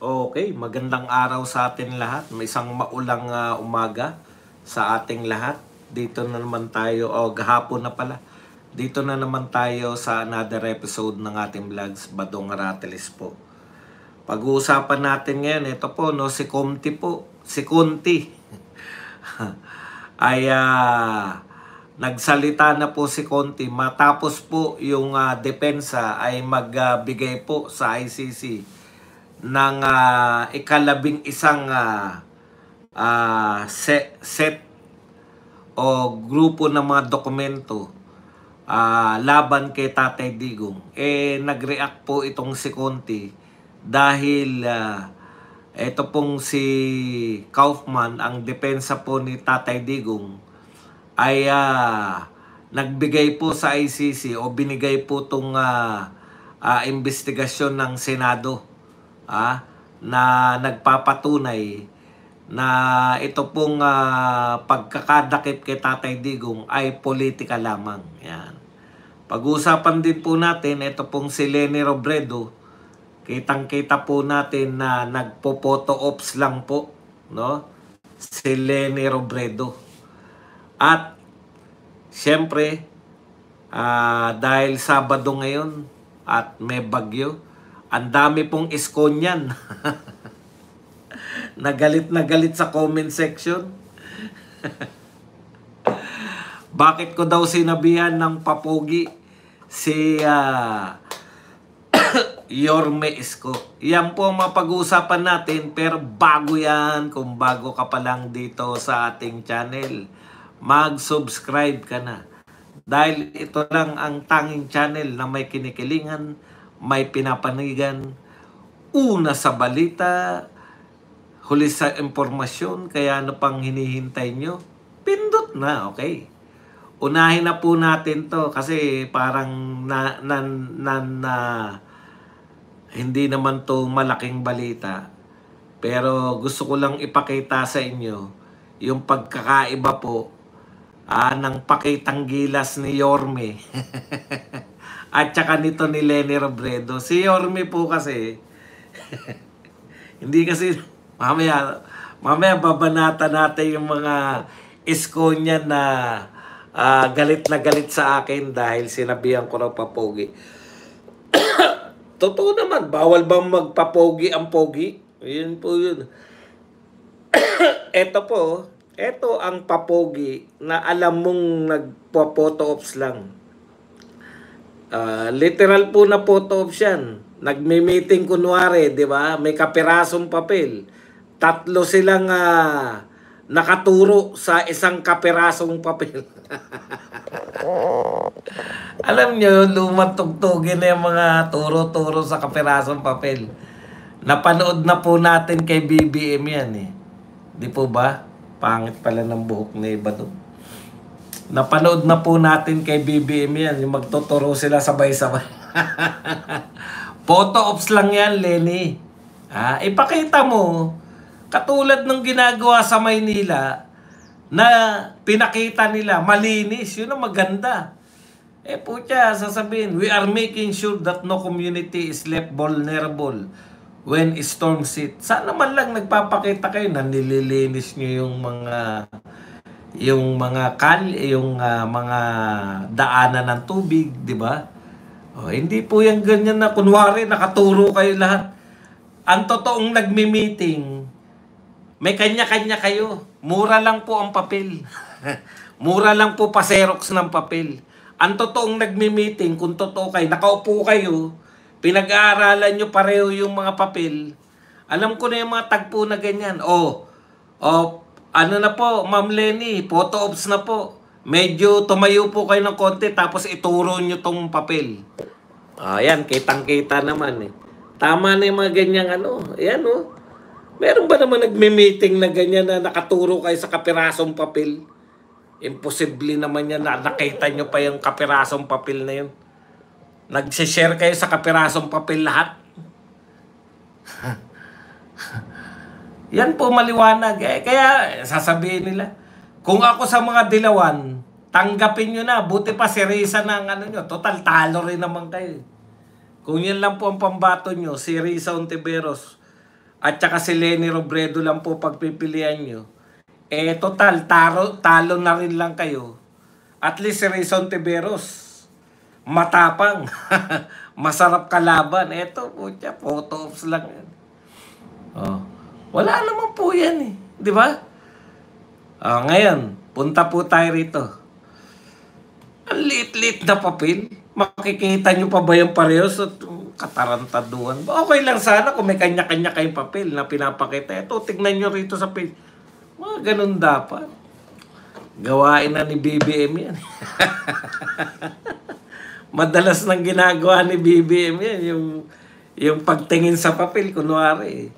Okay, magandang araw sa atin lahat. May isang maulang umaga sa ating lahat. Dito na naman tayo, gahapon na pala. Dito na naman tayo sa another episode ng ating vlogs, Badong Aratelis po. Pag-uusapan natin ngayon, ito po, no, si Conti po. Si Conti. ay nagsalita na po si Conti matapos po yung depensa ay magbigay po sa ICC ng ikalabing isang set o grupo ng mga dokumento laban kay Tatay Digong. Nag-react po itong si Conti dahil ito pong si Kaufman, ang depensa po ni Tatay Digong, ay nagbigay po sa ICC o binigay po itong investigasyon ng Senado na nagpapatunay na ito pong pagkakadakip kay Tatay Digong ay politika lamang. Yan. Pag-uusapan din po natin, ito pong si Leni Robredo, kitang-kita po natin na nagpo-photo ops lang po, no? Si Leni Robredo. At siyempre, dahil Sabado ngayon at may bagyo, ang dami pong iskonyan. na galit sa comment section. Bakit ko daw sinabihan ng papogi si Yorme Isko? Yan po ang mapag-uusapan natin, pero bago yan, kung bago ka pa lang dito sa ating channel, mag-subscribe ka na. Dahil ito lang ang tanging channel na may kinikilingan, may pinapanigan, una sa balita, huli sa impormasyon, kaya ano pang hinihintay nyo? Pindot na, okay? Unahin na po natin to kasi parang hindi naman to malaking balita. Pero gusto ko lang ipakita sa inyo yung pagkakaiba po ng pakitang gilas ni Yorme at saka nito ni Leni Robredo. Si Yorme po kasi hindi kasi mamaya babanata natin yung mga isko niya na galit na galit sa akin dahil sinabihan ko raw papogi. Totoo naman, bawal bang magpapogi ang pogi? Yun po yun. Ito ang papogi na alam mong nagpo-photo ops lang. Literal po na photo ops yan. Nagme-meeting kunwari, di ba? May kapirasong papel. 3 silang nakaturo sa isang kapirasong papel. Alam nyo, lumang tugtugin na yung mga turo-turo sa kapirasong papel. Napanood na po natin kay BBM yan eh. Di po ba? Pangit pala ng buhok ni Badong. Napanood na po natin kay BBM yan. Yung magtuturo sila sabay-sabay. Photo ops lang yan, Leni. Ipakita mo, katulad ng ginagawa sa Maynila, na pinakita nila, malinis, yun ang maganda. Putya, sasabihin, we are making sure that no community is left vulnerable when storm hit. Sana man lang nagpapakita kayo na nililinis nyo yung mga daanan ng tubig, di ba? Hindi po yan ganyan na kunwari nakaturo kayo lahat. Ang totoong nagmi-meeting, may kanya-kanya kayo. Mura lang po ang papel. Mura lang po pa-xerox ng papel. Ang totoong nagmi-meeting, kung totoo kayo, nakaupo kayo, pinag-aaralan nyo pareho yung mga papel. Alam ko na yung mga tagpo na ganyan. Ano na po, Ma'am Leni, photo ops na po. Medyo tumayo po kayo ng konti tapos ituro nyo tong papel. Ayan, kitang-kita naman eh. Tama na yung mga ganyang Ayan Meron ba naman nagme-meeting na ganyan na nakaturo kayo sa kapirasong papel? Imposible naman yan na nakita nyo pa yung kapirasong papel na yun. Nag-share kayo sa kapirasong papel lahat. Yan po maliwanag. Kaya sasabihin nila, kung ako sa mga dilawan, tanggapin nyo na. Buti pa si Risa ng nyo. Total, talo rin naman kayo. Kung yan lang po ang pambato nyo, si Risa Ontiveros, at saka si Leni Robredo lang po pagpipilian nyo, eh total, talo na rin lang kayo. At least si Rizon Tiveros, matapang, masarap kalaban. Eto po siya, photo ops lang yan. Oh. Wala naman po yan eh. Di ba? Ngayon, punta po tayo rito. Ang liit-liit na papel. Makikita nyo pa ba yung parehas at katarantaduhan? Okay lang sana kung may kanya-kanya kayong papel na pinapakita. Ito, tignan nyo rito sa page. Mga ganun dapat. Gawain na ni BBM yan. Madalas nang ginagawa ni BBM yan. Yung pagtingin sa papel, kunwari.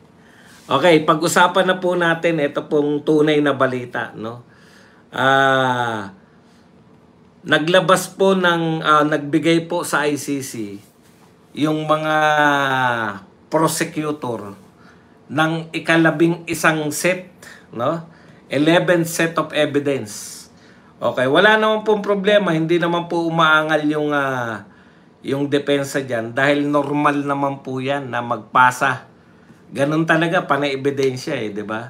Okay, pag-usapan na po natin ito pong tunay na balita, no? Naglabas po nagbigay po sa ICC yung mga prosecutor ng ika-11 set, no? 11 set of evidence. Okay, wala naman pong problema, hindi naman po umaangal yung depensa diyan dahil normal naman po 'yan na magpasa. Ganun talaga panay-ebidensya eh, 'di ba?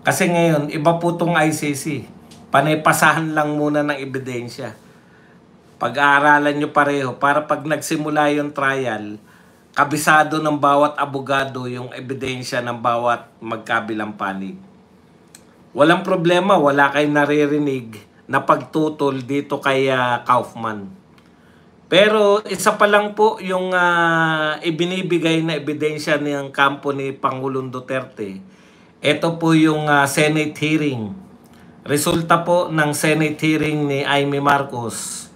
Kasi ngayon iba po tong ICC. Panay-pasahan lang muna ng ebidensya. Pag-aaralan nyo pareho para pag nagsimula yung trial, kabisado ng bawat abogado yung ebidensya ng bawat magkabilang panig. Walang problema, wala kayong naririnig na pagtutol dito kay Kaufman. Pero isa pa lang po yung ibinibigay na ebidensya ng kampo ni Pangulong Duterte. Ito po yung Senate hearing. Resulta po ng Senate hearing ni Amy Marcos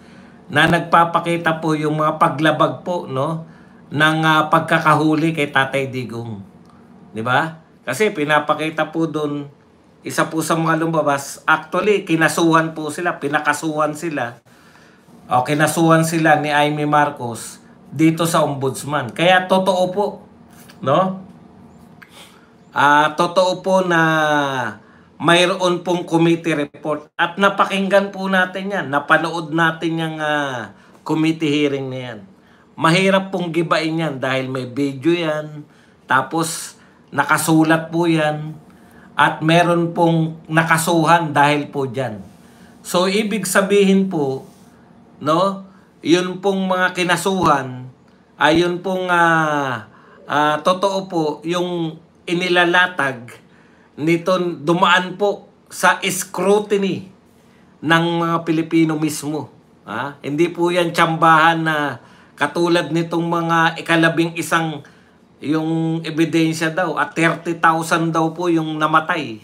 na nagpapakita po yung mga paglabag po, no, ng pagkakahuli kay Tatay Digong. 'Di ba? Kasi pinapakita po doon, isa po sa mga lumabas, actually kinasuhan po sila, pinakasuhan sila. O kinasuhan sila ni Amy Marcos dito sa ombudsman. Kaya totoo po, no? Totoo po na mayroon pong committee report at napakinggan po natin yan, napanood natin yung committee hearing na yan. Mahirap pong gibain yan dahil may video yan, tapos nakasulat po yan, at meron pong nakasuhan dahil po dyan. So ibig sabihin po, no, yun pong mga kinasuhan, ay yun pong totoo po yung inilalatag nito, dumaan po sa scrutiny ng mga Pilipino mismo. Hindi po yan tsambahan na katulad nitong mga ika-11 yung ebidensya daw at 30,000 daw po yung namatay.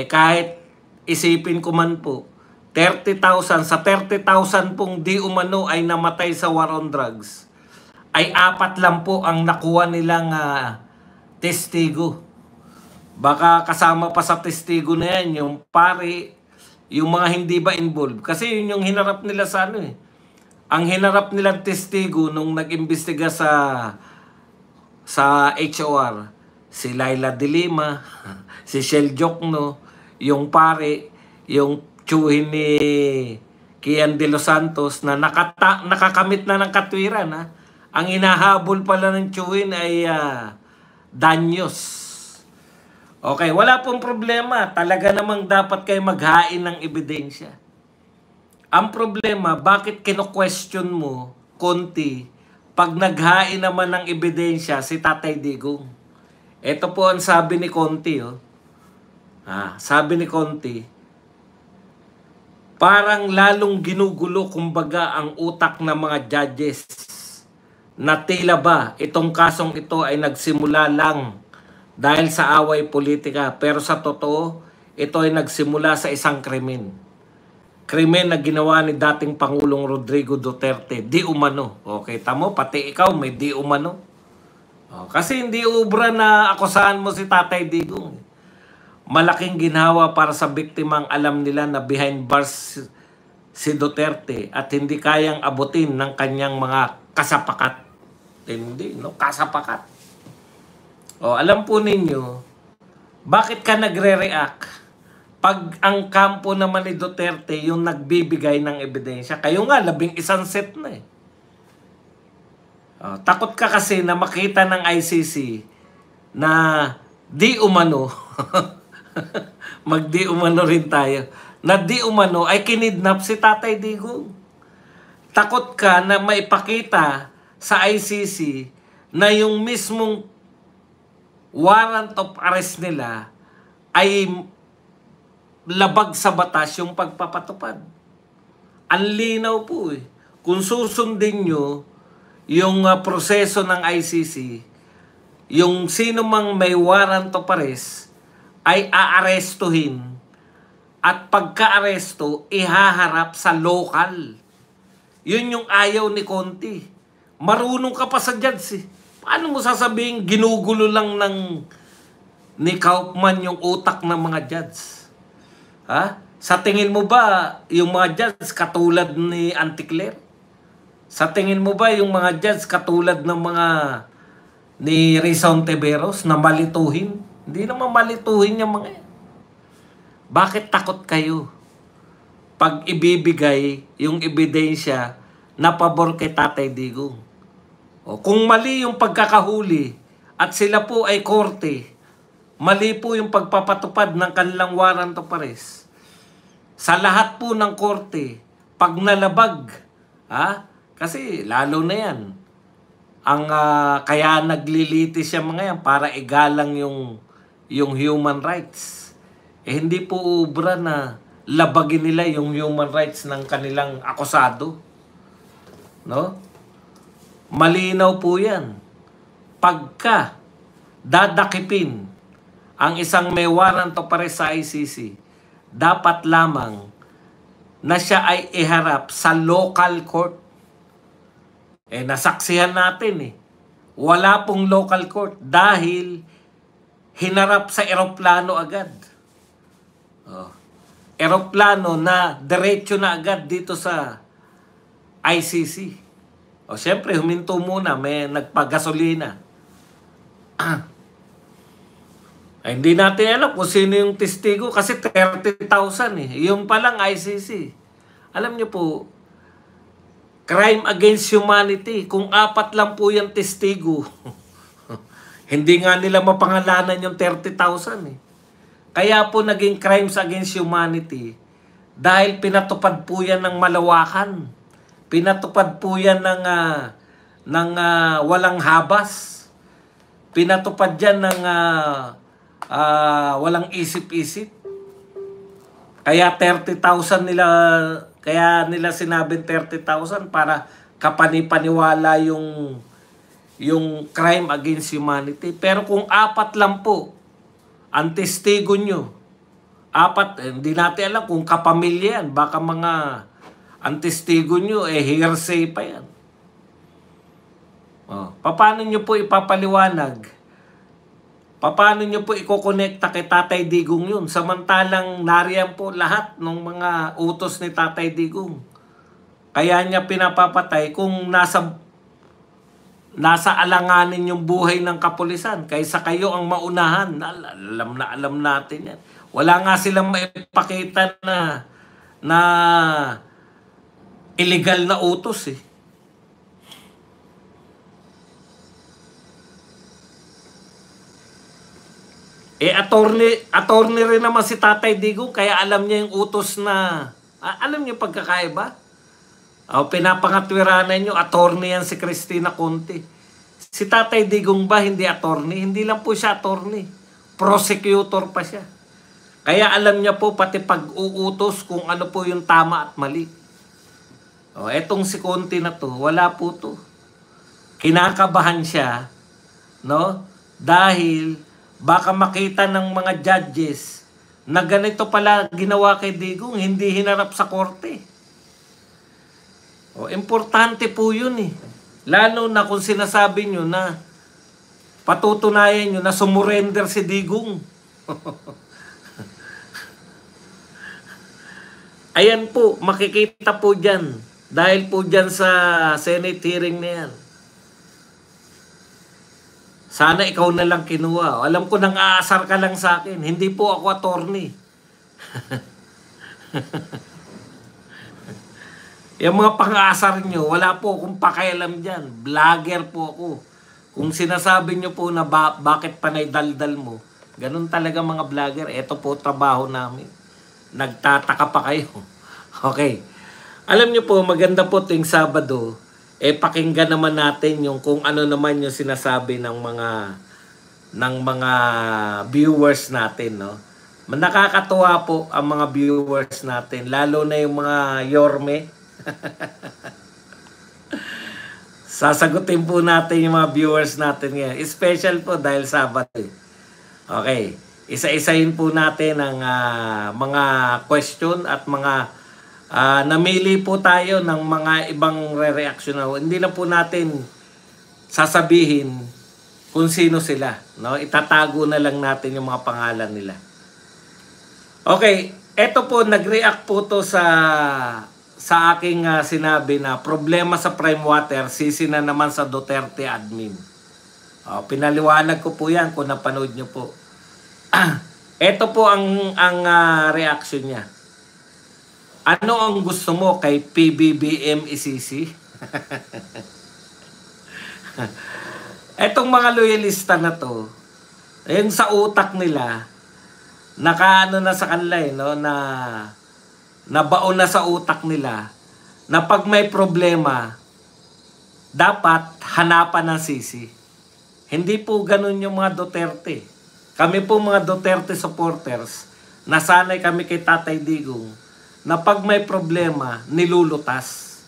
Kahit isipin ko man po, 30,000 sa 30,000 pong di umano ay namatay sa war on drugs, ay 4 lang po ang nakuha nilang testigo. Baka kasama pa sa testigo na yan yung pare, yung mga hindi ba involved. Kasi yun yung hinarap nila sa ang hinarap nilang testigo nung nag-imbestiga sa HOR, si Laila de Lima, si Shell Jokno, yung pare, yung tsuhin ni Kian de los Santos na nakakamit na ng katwiran. Ang inahabol pala ng tsuhin ay danyos. Okay, wala pong problema. Talaga namang dapat kayo maghain ng ebidensya. Ang problema, bakit kino-question mo, Conti, pag naghain naman ng ebidensya si Tatay Digong? Ito po ang sabi ni Conti. Sabi ni Conti, parang lalong ginugulo kumbaga ang utak ng mga judges na tila ba itong kasong ito ay nagsimula lang dahil sa away politika, pero sa totoo, ito ay nagsimula sa isang krimen. Krimen na ginawa ni dating Pangulong Rodrigo Duterte, di umano. Okay, tamo, pati ikaw may di umano. Kasi hindi ubra na akusahan mo si Tatay Digong. Malaking ginhawa para sa biktimang alam nila na behind bars si Duterte at hindi kayang abutin ng kanyang mga kasapakat. Hindi, no? Kasapakat. Alam po ninyo, bakit ka nagre-react pag ang kampo naman ni Duterte yung nagbibigay ng ebidensya? Kayo nga, 11 set na Takot ka kasi na makita ng ICC na di umano, magdi umano rin tayo, na di umano ay kinidnap si Tatay Digong. Takot ka na maipakita sa ICC na yung mismong warrant of arrest nila ay labag sa batas yung pagpapatupad. Ang linaw po eh. Kung susundin nyo yung proseso ng ICC, yung sino mang may warrant of arrest ay aarestuhin at pagka-aresto ihaharap sa local. Yun yung ayaw ni Conti. Marunong ka pa sa judge eh. Paano mo sasabihin ginugulo lang ni Kaufman yung utak ng mga judge? Ha? Sa tingin mo ba yung mga judge katulad ni Anticler? Sa tingin mo ba yung mga judge katulad ng mga ni Rizon Tiberos na malituhin? Hindi naman malituhin yung mga yan. Bakit takot kayo pag ibibigay yung ebidensya na pabor kay Tatay Digong? O, kung mali yung pagkakahuli at sila po ay korte, mali po yung pagpapatupad ng kanilang warrant of arrest. Sa lahat po ng korte, pag nalabag, kasi lalo na yan, kaya naglilitis yung mga yan para igalang yung human rights. Hindi po ubra na labagin nila yung human rights ng kanilang akusado. No? Malinaw po yan. Pagka dadakipin ang isang may warrant of arrest sa ICC, dapat lamang na siya ay iharap sa local court. Nasaksihan natin eh. Wala pong local court dahil hinarap sa eroplano agad. Eroplano na diretso na agad dito sa ICC. Siyempre, huminto muna. May nagpagasolina. Hindi natin alam kung sino yung testigo kasi 30,000 eh. Yung palang ICC. Alam niyo po, crime against humanity. Kung 4 lang po yung testigo, hindi nga nila mapangalanan yung 30,000 eh. Kaya po naging crimes against humanity dahil pinatupad po yan ng malawakan. Pinatupad po yan ng walang habas. Pinatupad yan ng walang isip-isip. Kaya 30,000 nila, kaya nila sinabing 30,000 para kapanipaniwala yung crime against humanity. Pero kung 4 lang po ang testigo nyo, 4, hindi natin alam kung kapamilya yan. Baka mga ang testigo nyo, hearsay pa yan. Paano nyo po ipapaliwanag? Paano nyo po ikokonekta kay Tatay Digong yun? Samantalang nariyan po lahat ng mga utos ni Tatay Digong. Kaya niya pinapapatay kung nasa alanganin yung buhay ng kapulisan kaysa kayo ang maunahan. Alam natin yan. Wala nga silang maipakita na illegal na utos eh. Attorney rin naman si Tatay Digong kaya alam niya yung utos na alam niyo pagkakaiba? Pinapangatwiranan nyo, attorney yan si Cristina Conti. Si Tatay Digong ba hindi attorney? Hindi lang po siya attorney. Prosecutor pa siya. Kaya alam niya po pati pag-uutos kung ano po yung tama at mali. Etong si Conti na to, wala po to. Kinakabahan siya, no? Dahil baka makita ng mga judges na ganito pala ginawa kay Digong, hindi hinarap sa korte. Importante po yun eh. Lalo na kung sinasabi nyo na patutunayan nyo na sumurrender si Digong. Ayan po, makikita po dyan. Dahil po dyan sa Senate hearing na yan. Sana ikaw na lang kinuha. Alam ko nang aasar ka lang sa akin. Hindi po ako attorney. Yung mga pang-aasar nyo, wala po akong pakialam dyan. Vlogger po ako. Kung sinasabi nyo po na bakit panay daldal mo, ganun talaga mga vlogger. Ito po trabaho namin. Nagtataka pa kayo. Okay. Alam nyo po, maganda po tuwing Sabado, pakinggan naman natin yung kung ano naman yung sinasabi ng mga viewers natin, no? Nakakatuwa po ang mga viewers natin, lalo na yung mga yorme. Sasagutin po natin yung mga viewers natin ngayon. Special po dahil Sabado. Okay. Isa-isahin po natin ang mga question at mga namili po tayo ng mga ibang re-reaction. Hindi na po natin sasabihin kung sino sila. No? Itatago na lang natin yung mga pangalan nila. Okay. Eto po, nag-react po to sa aking sinabi na problema sa Prime Water, sisi na naman sa Duterte admin. Pinaliwanag ko po yan kung napanood nyo po. Ito po ang reaction niya. Ano ang gusto mo kay PBBM isisi? Etong mga loyalista na to, yung sa utak nila, nakaano na sa kanila no, na nabaon na sa utak nila na pag may problema, dapat hanapan ng sisi. Hindi po ganun yung mga Duterte. Kami po mga Duterte supporters, nasanay kami kay Tatay Digong na pag may problema, nilulutas.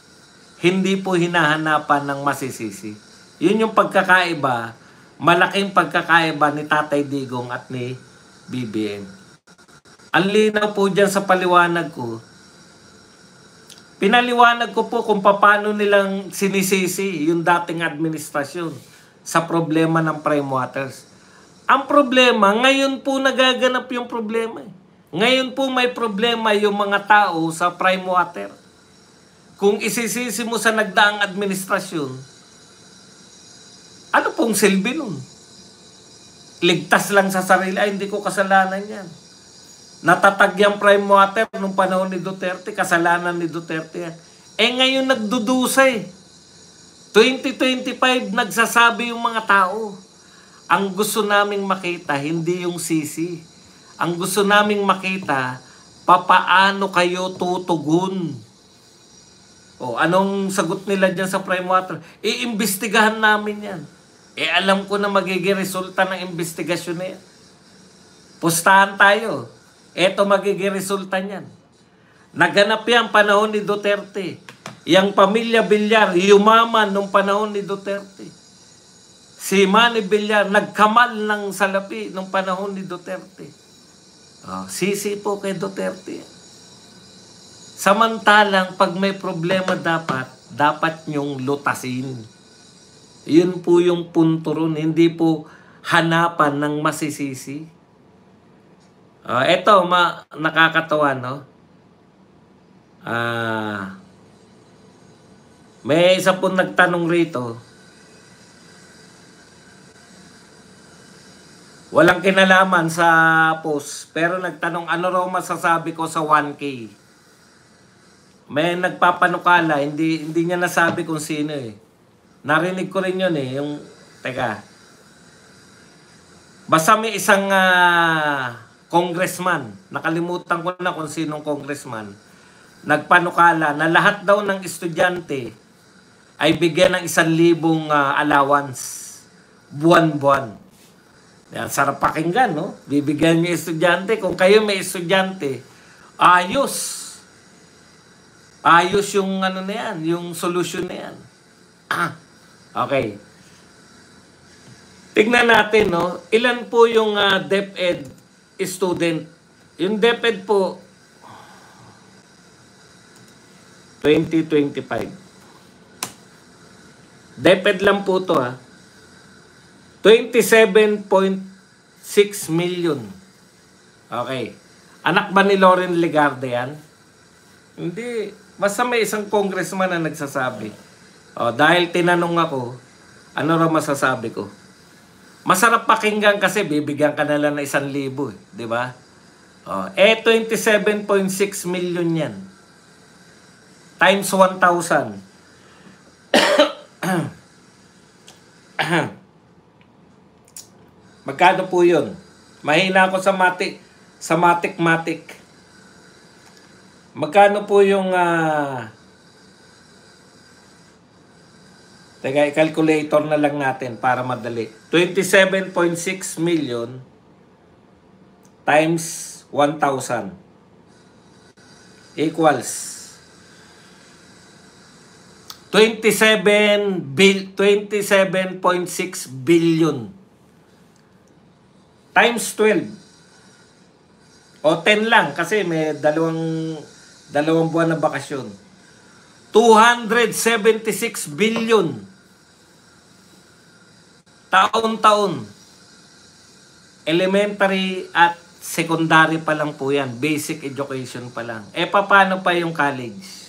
Hindi po hinahanapan ng masisisi. Yun yung pagkakaiba, malaking pagkakaiba ni Tatay Digong at ni BBM. Ang linaw po dyan sa paliwanag ko. Pinaliwanag ko po kung paano nilang sinisisi yung dating administrasyon sa problema ng Prime Waters. Ang problema, ngayon po nagaganap yung problema. Ngayon po may problema yung mga tao sa Prime Water. Kung isisisi mo sa nagdaang administrasyon, ano pong silbi nun? Ligtas lang sa sarili, ay hindi ko kasalanan yan. Natatag yung Prime Water nung panahon ni Duterte, kasalanan ni Duterte yan. Ngayon nagdudusay. 2025 nagsasabi yung mga tao. Ang gusto naming makita, hindi yung sisi. Ang gusto naming makita, papaano kayo tutugon? Anong sagot nila dyan sa Prime Water? Iimbestigahan namin yan. Alam ko na magiging resulta ng investigasyon na yan. Pustahan tayo. Eto magiging resulta niyan. Naganap yan panahon ni Duterte. Yang pamilya Villar, yumaman nung panahon ni Duterte. Si Manny Villar, nagkamal ng salapi nung panahon ni Duterte. Sisi po kay Duterte. Samantalang, pag may problema dapat nyong lutasin. Yun po yung punto ron. Hindi po hanapan ng masisisi. Eto, nakakatawa, no? May isa po nagtanong rito. Walang kinalaman sa post, pero nagtanong ano raw masasabi ko sa 1K. May nagpapanukala, hindi niya nasabi kung sino eh. Narinig ko rin yun eh, yung, teka. Basta may isang congressman, nakalimutan ko na kung sinong congressman, nagpanukala na lahat daw ng estudyante ay bigyan ng 1,000 allowance, buwan-buwan. Yan, sarap pakinggan, no? Bibigyan niyo estudyante. Kung kayo may estudyante, ayos. Ayos yung ano na yan, yung solution na yan. Okay. Tignan natin, no? Ilan po yung DepEd student? Yung DepEd po, 2025. DepEd lang po to, 27.6 million. Okay. Anak ba ni Loren Legarde yan? Hindi. Basta may isang congressman na nagsasabi. Dahil tinanong ako, ano raw masasabi ko? Masarap pakinggan kasi bibigyan ka na lang ng 1,000 eh. Di ba? 27.6 million yan. Times 1,000. Magkano po yun? Mahina ako sa matik. Magkano po yung teka, i-calculator na lang natin para madali. 27.6 million times 1,000 equals 27.6 billion times 12 o 10 lang kasi may dalawang buwan na bakasyon. 276 billion taon-taon. Elementary at secondary pa lang po yan. Basic education pa lang. Paano pa yung college?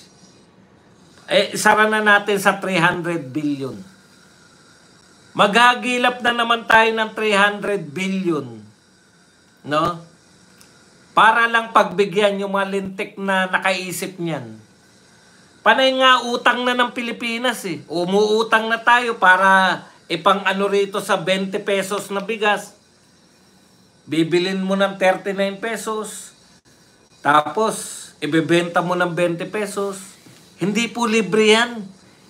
Sara na natin sa 300 billion. Maghagilap na naman tayo ng 300 billion. No? Para lang pagbigyan yung mga lintik na nakaisip niyan. Panay nga utang na ng Pilipinas eh. Umuutang na tayo para ipang ano rito sa 20 pesos na bigas. Bibilin mo ng 39 pesos. Tapos, ibebenta mo ng 20 pesos. Hindi po libre yan.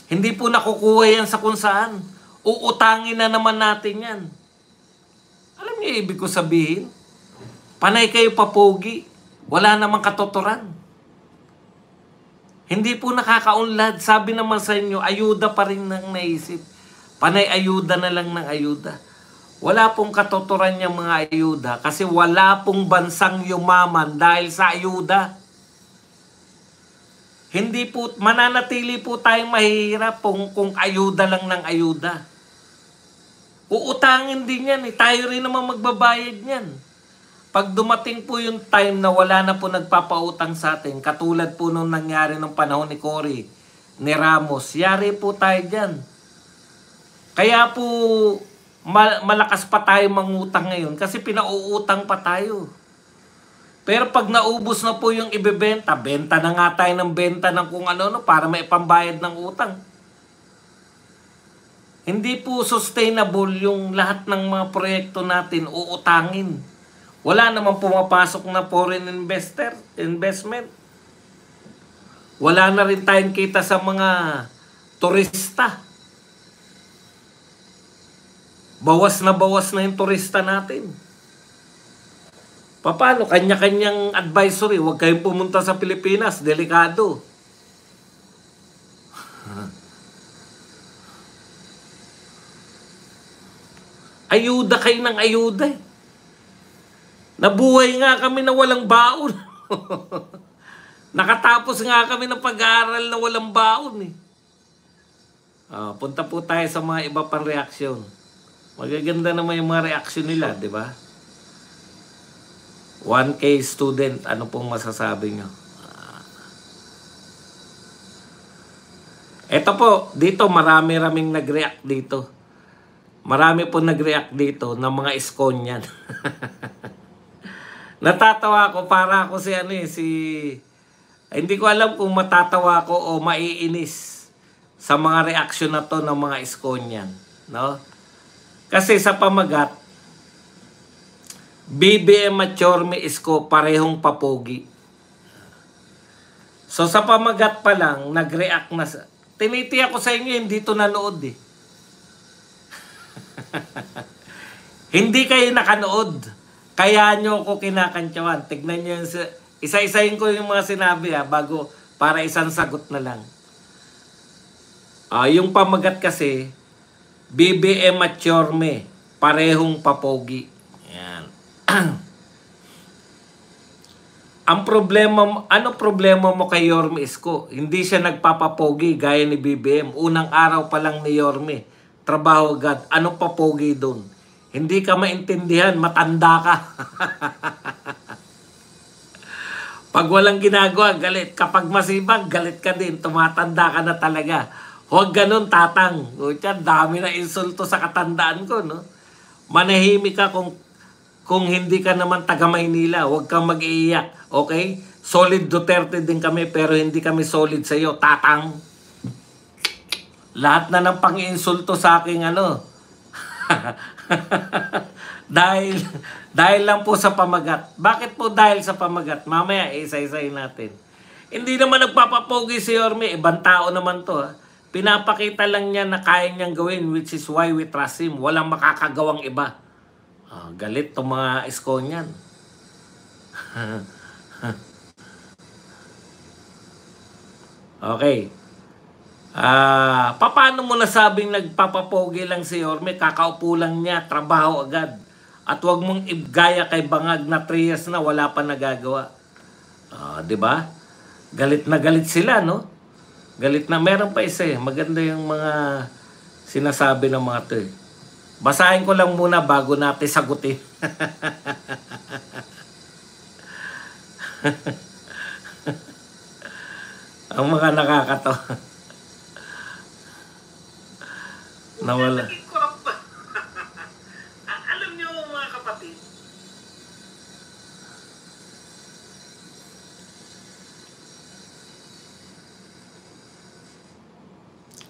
Hindi po nakukuha yan sa kung saan. Uutangin na naman natin yan. Alam niyo ibig ko sabihin? Panay kayo papogi. Wala namang katotoran. Hindi po nakakaunlad. Sabi naman sa inyo, ayuda pa rin nang naisip. Panay ayuda na lang ng ayuda. Wala pong katotoran yung mga ayuda kasi wala pong bansang yumaman dahil sa ayuda. Hindi po, mananatili po tayong mahihirap kung ayuda lang ng ayuda. Uutangin din yan eh. Tayo rin naman magbabayad yan. Pag dumating po yung time na wala na po nagpapautang sa atin, katulad po nung nangyari nung panahon ni Cory, ni Ramos, yari po tayo dyan. Kaya po, malakas pa tayo mangutang ngayon kasi pinauutang pa tayo. Pero pag naubos na po yung ibebenta, benta na nga tayo ng benta ng kung ano para may pambayad ng utang. Hindi po sustainable yung lahat ng mga proyekto natin uutangin. Wala namang pumapasok na foreign investment. Wala na rin tayong kita sa mga turista. Bawas na yung turista natin. Paano? Kanya-kanyang advisory. Huwag kayong pumunta sa Pilipinas. Delikado. Ayuda kayo ng ayuda. Nabuhay nga kami na walang baon. Nakatapos nga kami ng pag-aaral na walang baon eh. Punta po tayo sa mga iba pang reaksyon. Magaganda naman yung mga reaksyon nila, di ba? 1K student, ano pong masasabi nyo? Ito po, dito marami-raming nag-react dito. Marami po nag-react dito ng mga Esconyan. Natatawa ko para ako hindi ko alam kung matatawa ko o maiinis sa mga reaksyon na to ng mga Esconyan, no? Kasi sa pamagat, BBM at Yorme Isko parehong papogi. So sa pamagat pa lang, nag-react na sa... Tinitiyak ko sa inyo, hindi to nanood eh. Hindi kayo nakanood. Kaya nyo ko kinakantyawan. Tignan nyo yung... Isa-isahin ko yung mga sinabi bago para isang sagot na lang. Yung pamagat kasi, BBM at Yorme, parehong papogi. Yan. Ang problema, ano problema mo kay Yorme Isko? Hindi siya nagpapapogi gaya ni BBM. Unang araw pa lang ni Yorme. Trabaho agad. Anong papogi doon? Hindi ka maintindihan, matanda ka. Pag walang ginagawa, galit. Kapag masibag, galit ka din. Tumatanda ka na talaga. Huwag ganun, tatang. O, tiyan, dami na insulto sa katandaan ko, no? Manahimik ka kung hindi ka naman taga Maynila. Huwag kang mag-iiyak. Okay? Solid Duterte din kami, pero hindi kami solid sa iyo, tatang. Lahat na ng pang-insulto sa aking Dahil, dahil lang po sa pamagat. Bakit po dahil sa pamagat? Mamaya, isa-isahin natin. Hindi naman nagpapapogi si Yorme. Ibang tao naman to. Ha? Pinapakita lang niya na kaya niyang gawin, which is why we trust him. Walang makakagawang iba. Galit tong mga isko niyan. Okay. Paano mo nasabing nagpapapogi lang si Yorme? Kakaupo lang niya, trabaho agad. At wag mong igaya kay Bangag na 3 years na wala pa nagagawa. 'Di ba? Galit na galit sila, no? Galit na. Meron pa isa eh. Maganda yung mga sinasabi ng mga to eh. Basahin ko lang muna bago natin sagutin. Ang mga nakakatawa. Nawala. Alam niyo mga kapatid,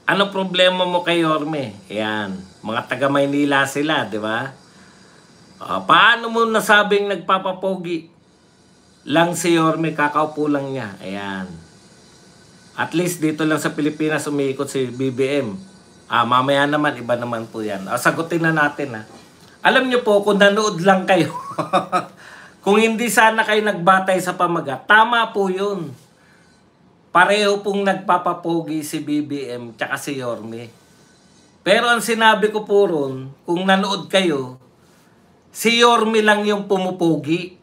ano problema mo kay Yorme? Yan, mga taga Maynila sila, di ba? Paano mo nasabing nagpapapogi lang si Yorme, kakaupo lang niya? Ayan. At least dito lang sa Pilipinas umiikot si BBM. Mamaya naman, iba naman po yan. Sagutin na natin ha. Alam niyo po, kung nanood lang kayo, kung hindi sana kayo nagbatay sa pamagat, tama po yun. Pareho pong nagpapapogi si BBM tsaka si Yorme. Pero ang sinabi ko po ron, kung nanood kayo, si Yorme lang yung pumupogi.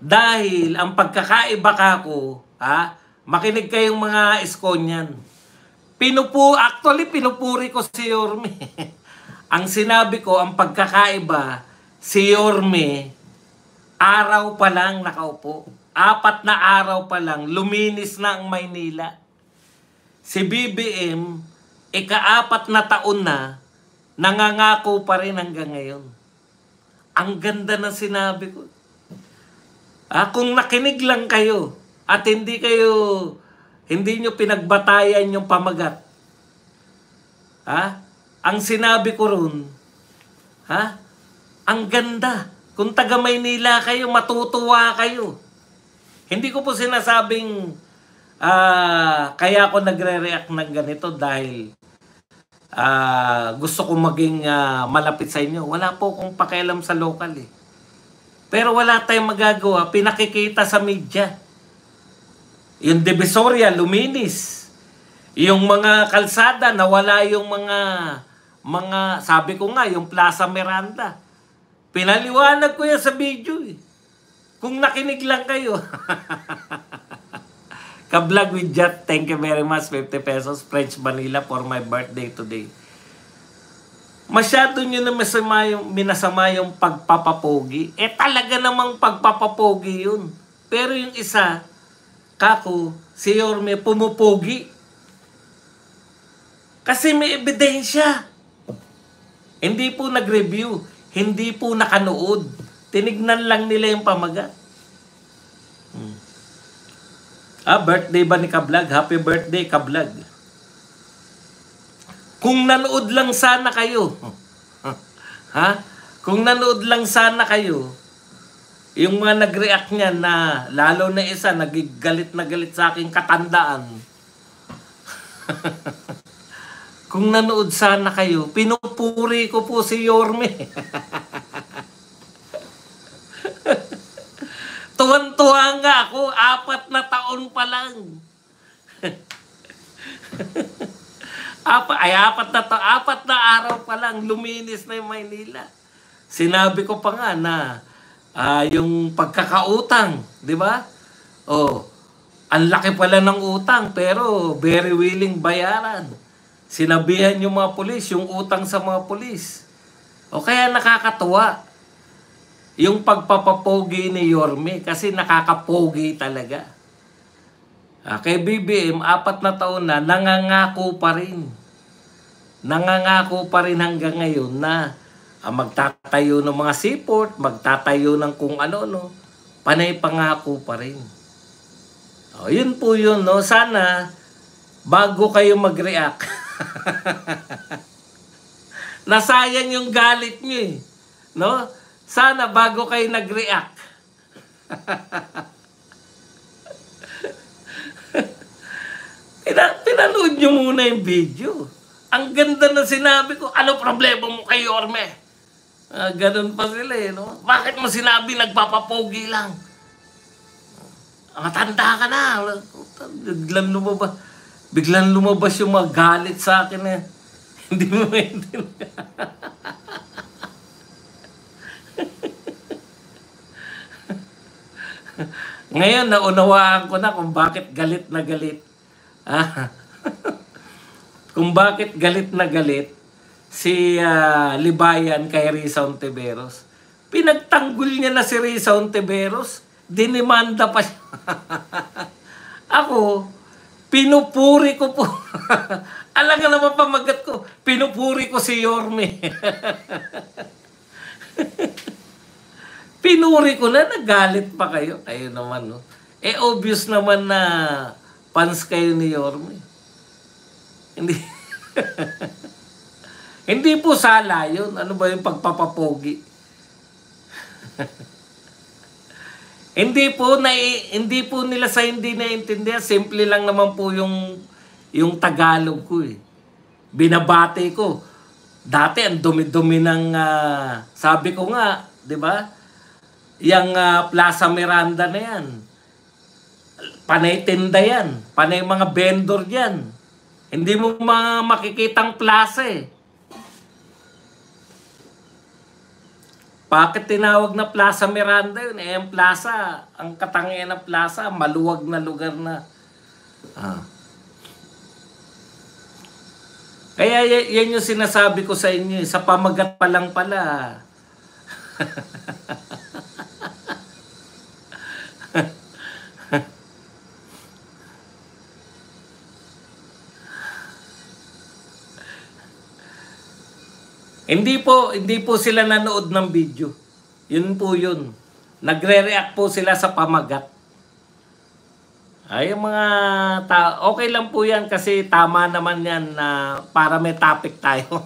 Dahil ang pagkakaiba kako, makinig kayong mga Eskonyan. Actually, pinupuri ko si Yorme. Ang sinabi ko, ang pagkakaiba, si Yorme, araw pa lang nakaupo. 4 na araw pa lang, luminis na ang Maynila. Si BBM, ika-4 na taon na, nangangako pa rin hanggang ngayon. Ang ganda ng sinabi ko. Kung nakinig lang kayo, at hindi nyo pinagbatayan yung pamagat. Ang sinabi ko ron, ang ganda. Kung taga Maynila kayo, matutuwa kayo. Hindi ko po sinasabing kaya ako nagre-react ng ganito dahil gusto kong maging malapit sa inyo. Wala po akong pakialam sa local eh. Pero wala tayong magagawa. Pinakikita sa media. Yung Divisoria, luminis. Yung mga kalsada, nawala yung mga sabi ko nga, yung Plaza Miranda. Pinaliwanag ko yan sa video eh. Kung nakinig lang kayo. Ka-vlog with Jat, thank you very much. 50 pesos, French vanilla for my birthday today. Masyado nyo na minasama yung pagpapapogi. Talaga namang pagpapapogi yun. Pero yung isa, kako, si Yorme, pumupogi. Kasi may ebidensya. Hindi po nag-review. Hindi po nakanood. Tinignan lang nila yung pamagat. Birthday ba ni Ka-vlog? Happy birthday, Ka-vlog. Kung nanood lang sana kayo, kung nanood lang sana kayo, yung mga nag-react niya na, lalo na isa, nagigalit na galit sa aking katandaan. Kung nanood sana kayo, pinupuri ko po si Yorme. Tuwan-tuwa nga ako, 4 na taon pa lang. 4 na araw pa lang, luminis na yung Maynila. Sinabi ko pa nga na yung pagkakautang, di ba? Ang laki pala ng utang, pero very willing bayaran. Sinabihan yung mga pulis, yung utang sa mga pulis. Kaya nakakatuwa. Yung pagpapapogi ni Yorme, kasi nakakapogi talaga. Kay BBM, 4 na taon na, nangangako pa rin. Nangangako pa rin hanggang ngayon na magtatayo ng mga seaport, magtatayo ng kung ano-ano. Panay pangako pa rin. Yun po yun, no? Sana, bago kayo mag-react, nasayang yung galit nyo eh. No? Sana bago kayo nag-react. Pinanood nyo muna yung video. Ang ganda na sinabi ko, ano problema mo kay Yorme? Ganun pa sila eh, no? Bakit mo sinabi nagpapapogi lang? Matanda ka na. Biglang lumabas yung mga galit sa akin eh. Hindi mo maintindihan. Ngayon, naunawaan ko na kung bakit galit na galit. Kung bakit galit na galit si Libayan kay Risa Ontiveros. Pinagtanggol niya na si Risa Ontiveros. Dinimanda pa siya. Ako, pinupuri ko po. Alam nga naman pamagat ko, pinupuri ko si Yorme. Pinuri ko na, nagalit pa kayo. Kayo naman, no? Eh, obvious naman na fans kayo ni Yorme. Hindi. Hindi po sala yun. Ano ba yung pagpapapogi? Hindi po nila sa hindi naiintindihan. Simple lang naman po yung Tagalog ko eh. Binabati ko. Dati ang dumi-dumi ng sabi ko nga, 'di ba? Yang Plaza Miranda na 'yan. Panay tinda 'yan, panay mga vendor 'yan. Hindi mo makikitang plaza eh. Bakit tinawag na Plaza Miranda yun? Eh, ang plaza, ang katangian ng plaza, maluwag na lugar na. Kaya yan yung sinasabi ko sa inyo, sa pamagat pa lang pala. Hindi po sila nanood ng video. Yun po yun. Nagre-react po sila sa pamagat. Ay, yung mga okay lang po yan kasi tama naman yan na para may topic tayo.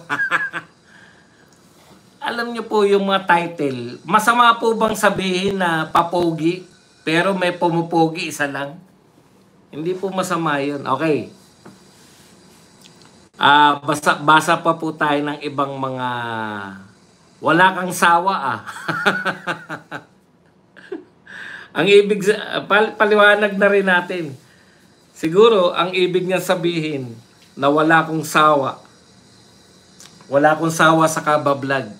Alam niyo po yung mga title. Masama po bang sabihin na papogi pero may pumupogi isa lang? Hindi po masama yun. Okay. Basa pa po tayo ng ibang mga wala kang sawa Ang ibig paliwanag na rin natin. Siguro ang ibig niya sabihin na wala akong sawa. Wala akong sawa sa kabablog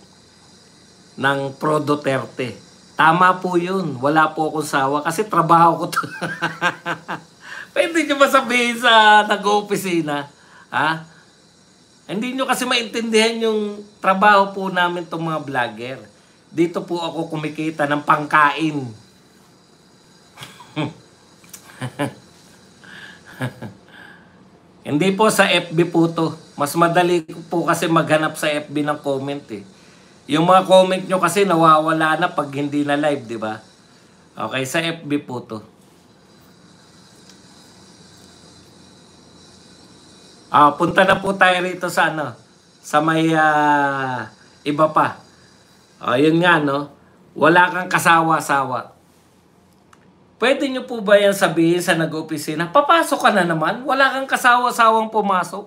ng Pro Duterte. Tama po 'yun. Wala po akong sawa kasi trabaho ko 'to. Pwede niyo ba sabihin sa nag-opisina, ha? Hindi nyo kasi maintindihan yung trabaho po namin itong mga vlogger. Dito po ako kumikita ng pangkain. Hindi po sa FB po to. Mas madali po kasi maghanap sa FB ng comment eh. Yung mga comment nyo kasi nawawala na pag hindi na live, di ba? Okay, sa FB po to. Punta na po tayo rito sa sa may iba pa. Yun nga, no? Wala kang kasawa-sawa. Pwede nyo po ba yan sabihin sa nag-opisina? Papasok ka na naman? Wala kang kasawa-sawang pumasok?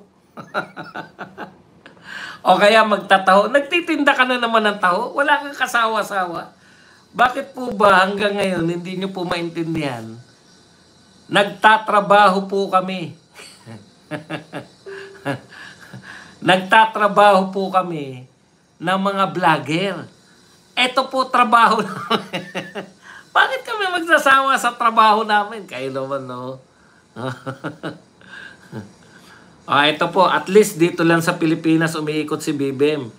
O kaya magtataho? Nagtitinda ka na naman ng taho? Wala kang kasawa-sawa? Bakit po ba hanggang ngayon hindi nyo po maintindihan? Nagtatrabaho po kami. Nagtatrabaho po kami ng mga vlogger. Ito po trabaho namin. Bakit kami magsasawa sa trabaho namin? Kayo naman, no? Ito po, at least dito lang sa Pilipinas umiikot si BBM.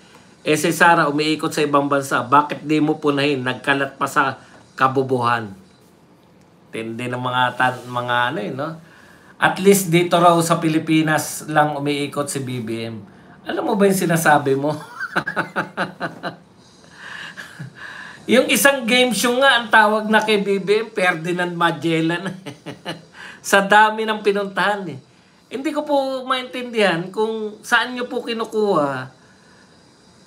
Si Sara umiikot sa ibang bansa. Bakit di mo punahin? Nagkalat pa sa kabubuhan. Tindi ng mga no? At least dito raw sa Pilipinas lang umiikot si BBM. Alam mo ba yung sinasabi mo? Yung isang game show nga ang tawag na kay BBM, Ferdinand Magellan. Sa dami ng pinuntahan eh. Hindi ko po maintindihan kung saan nyo po kinukuha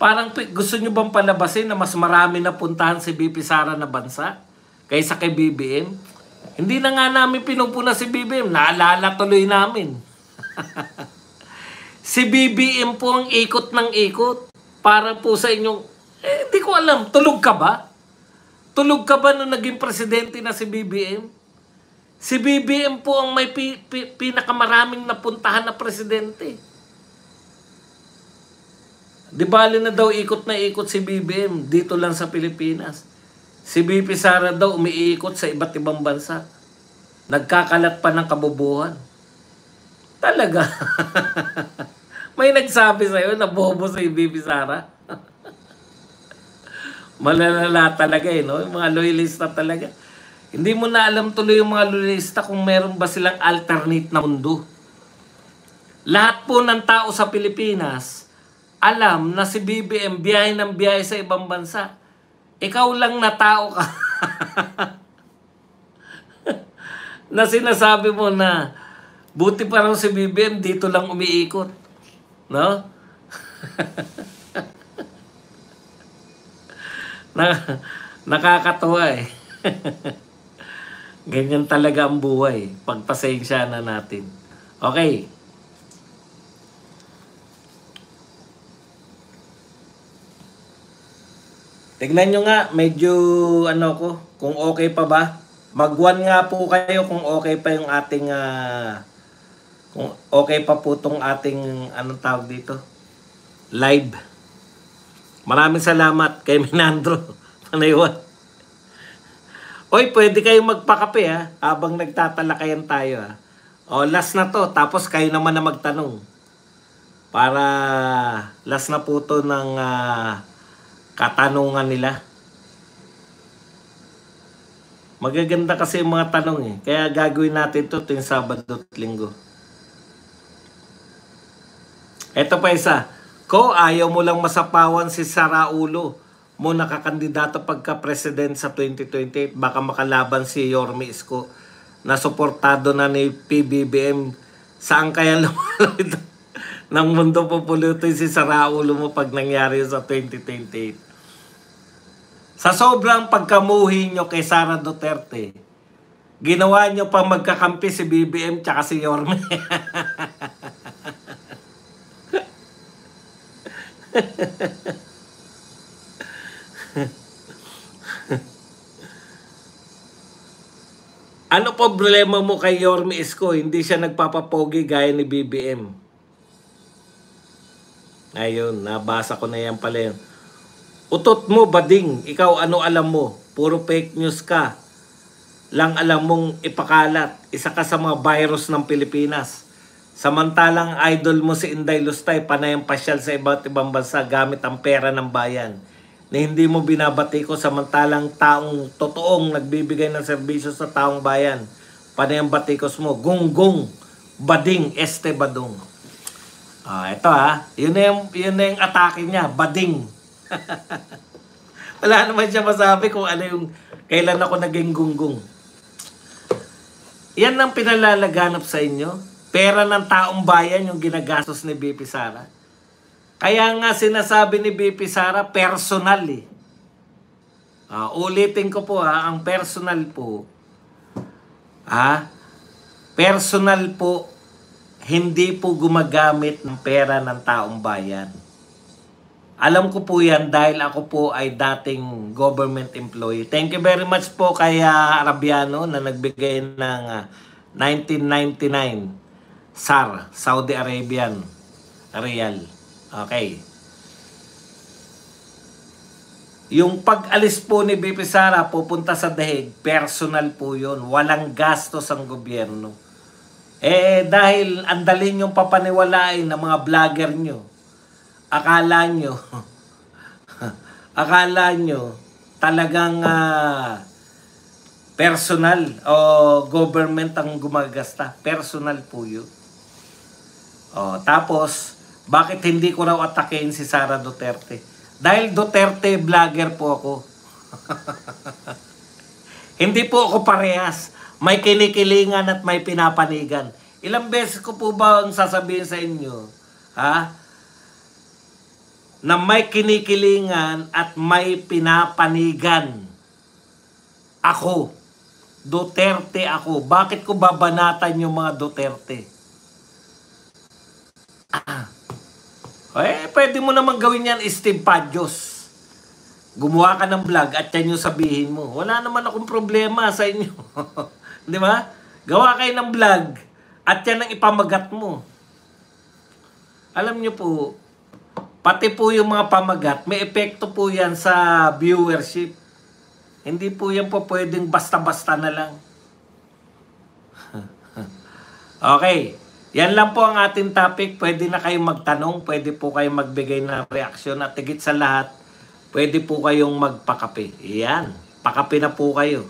Parang gusto nyo bang palabasin na mas marami na puntahan si BP Sara na bansa kaysa kay BBM? Hindi na nga namin pinupuna si BBM. Naalala tuloy namin. Si BBM po ang ikot ng ikot. Para po sa inyong... hindi ko alam. Tulog ka ba? Tulog ka ba nung naging presidente na si BBM? Si BBM po ang may pinakamaraming napuntahan na presidente. Di bali na daw ikot na ikot si BBM dito lang sa Pilipinas. Si BP Sara daw umiikot sa iba't ibang bansa. Nagkakalat pa ng kabubuhan. Talaga. May nagsabi sa'yo na bobo si BP Sara. Malalala talaga no? Yung mga loyalista talaga. Hindi mo na alam tuloy yung mga loyalista kung meron ba silang alternate na mundo. Lahat po ng tao sa Pilipinas alam na si BBM biyahe ng biyahe sa ibang bansa. Ikaw lang na tao ka. Na sinasabi mo na buti pa raw si BBM dito lang umiikot. No? Nakakatuwa eh. Ganyan talaga ang buhay. Pagpasensya na natin. Okay. Tignan nyo nga, medyo ano ko, kung okay pa ba. Mag-1 nga po kayo kung okay pa yung ating, kung okay pa po itong ating, anong tawag dito? Live. Maraming salamat kay Minandro. Panaywan. Oy, pwede kayong magpakape ha, habang nagtatalakayan tayo ha. O, last na to, tapos kayo naman na magtanong. Para last na po to ng katanungan nila. Magaganda kasi yung mga tanong eh. Kaya gagawin natin ito tuwing Sabado at Linggo. Ito pa isa. Ko, ayaw mo lang masapawan si Sara Ulo mo nakakandidato pagka-president sa 2028. Baka makalaban si Yorme Isko na suportado na ni PBBM. Saan kaya lumalapit ng mundo pupulutin si Sara Ulo mo pag nangyari sa 2028? Sa sobrang pagkamuhi nyo kay Sara Duterte, ginawa nyo pang magkakampi si BBM tsaka si Yorme. Ano problema mo kay Yorme Isko? Hindi siya nagpapapogi gaya ni BBM. Ayun, nabasa ko na yan pala yun. Utot mo, bading. Ikaw, ano alam mo? Puro fake news ka. Lang alam mong ipakalat. Isa ka sa mga virus ng Pilipinas. Samantalang idol mo si Inday Lustay, panayang pasyal sa iba't ibang bansa gamit ang pera ng bayan. Na hindi mo binabati ko samantalang taong totoong nagbibigay ng serbisyo sa taong bayan. Panayang batikos mo. Gunggong, bading, este badong. Ito Yun na yung atake niya. Bading. Wala naman siya masabi kung ano yung kailan ako naging gunggong. Yan ang pinalalaganap sa inyo. Pera ng taong bayan yung ginagastos ni BP Sara. Kaya nga sinasabi ni BP Sara, personal eh. Ulitin ko po ang personal po. Personal po, hindi po gumagamit ng pera ng taong bayan. Alam ko po yan dahil ako po ay dating government employee. Thank you very much po kay Arabiano na nagbigay ng 1999 SAR, Saudi Arabian Real. Okay. Yung pag-alis po ni BP Sara pupunta sa dahig, personal po yun. Walang gastos ang gobyerno. Dahil andalin yung papaniwalain ng mga vlogger nyo. Akala nyo talagang personal o government ang gumagasta. Personal po yun. Tapos, bakit hindi ko raw atakein si Sara Duterte? Dahil Duterte vlogger po ako. Hindi po ako parehas. May kinikilingan at may pinapanigan. Ilang beses ko po ba ang sasabihin sa inyo? na may kinikilingan at may pinapanigan. Ako, Duterte ako. Bakit ko babanatan yung mga Duterte? Pwede mo naman gawin yan, Steve Padjos. Gumawa ka ng vlog at yan yung sabihin mo. Wala naman akong problema sa inyo. Di ba? Gawa kayo ng vlog at yan ang ipamagat mo. Alam nyo po, pati po yung mga pamagat, may epekto po yan sa viewership. Hindi po yan po pwedeng basta-basta na lang. Okay. Yan lang po ang ating topic. Pwede na kayong magtanong, pwede po kayong magbigay ng reaksyon at higit sa lahat, pwede po kayong magpakape. Yan, pakape na po kayo.